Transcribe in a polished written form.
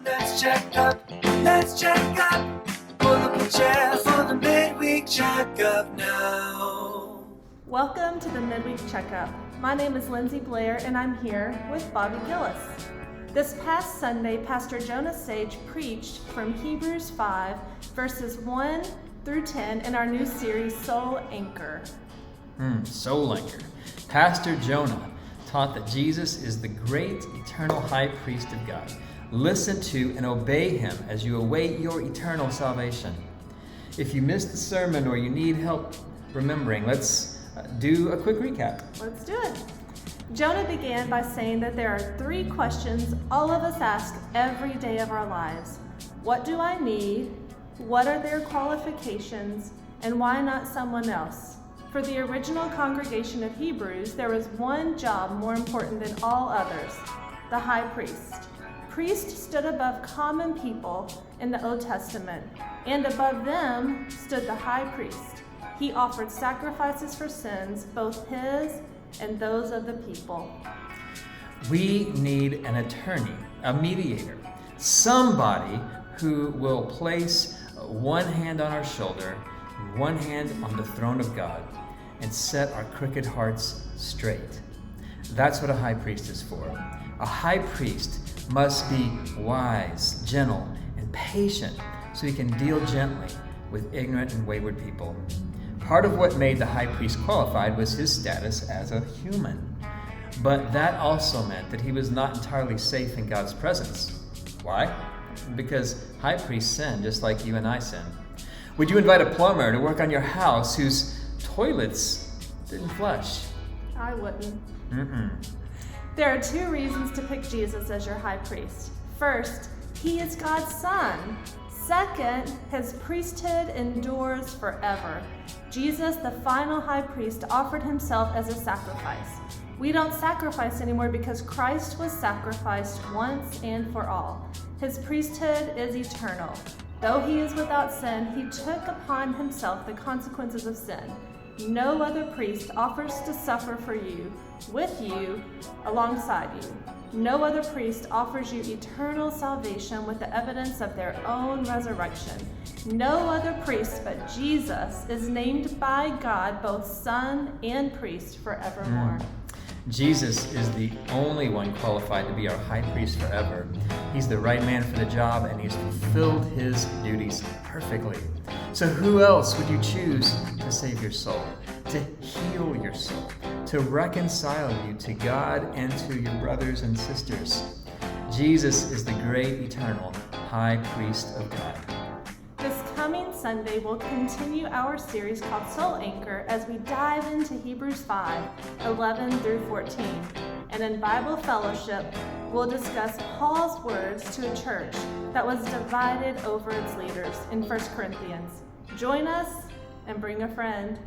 Let's check up. Let's check up. Pull up a chair for the Midweek Checkup now. Welcome to the Midweek Checkup. My name is Lindsey, Blair, and I'm here with Gilles. This past Sunday, Pastor Jonah Sage preached from Hebrews 5, verses 1 through 10 in our new series, Soul Anchor. Soul Anchor. Pastor Jonah taught that Jesus is the great eternal high priest of God. Listen to and obey him as you await your eternal salvation. If you missed the sermon or you need help remembering, let's do a quick recap. Let's do it. Jonah began by saying that there are 3 questions all of us ask every day of our lives. What do I need? What are their qualifications? And why not someone else? For the original congregation of Hebrews, there was one job more important than all others, the high priest. Priest stood above common people in the Old Testament, and above them stood the high priest. He offered sacrifices for sins, both his and those of the people. We need an attorney, a mediator, somebody who will place one hand on our shoulder, one hand on the throne of God, and set our crooked hearts straight. That's what a high priest is for. A high priest must be wise, gentle, and patient so he can deal gently with ignorant and wayward people. Part of what made the high priest qualified was his status as a human. But that also meant that he was not entirely safe in God's presence. Why? Because high priests sin just like you and I sin. Would you invite a plumber to work on your house whose toilets didn't flush? I wouldn't. There are 2 reasons to pick Jesus as your high priest. First, he is God's son. Second, his priesthood endures forever. Jesus, the final high priest, offered himself as a sacrifice. We don't sacrifice anymore because Christ was sacrificed once and for all. His priesthood is eternal. Though he is without sin, he took upon himself the consequences of sin. No other priest offers to suffer for you, with you, alongside you. No other priest offers you eternal salvation with the evidence of their own resurrection. No other priest but Jesus is named by God both Son and priest forevermore. Jesus is the only one qualified to be our high priest forever. He's the right man for the job, and he's fulfilled his duties perfectly. So who else would you choose to save your soul, to heal your soul, to reconcile you to God and to your brothers and sisters? Jesus is the great eternal high priest of God. This coming Sunday, we'll continue our series called Soul Anchor as we dive into Hebrews 5, 11 through 14. And in Bible Fellowship, we'll discuss Paul's words to a church that was divided over its leaders in 1 Corinthians. Join us and bring a friend.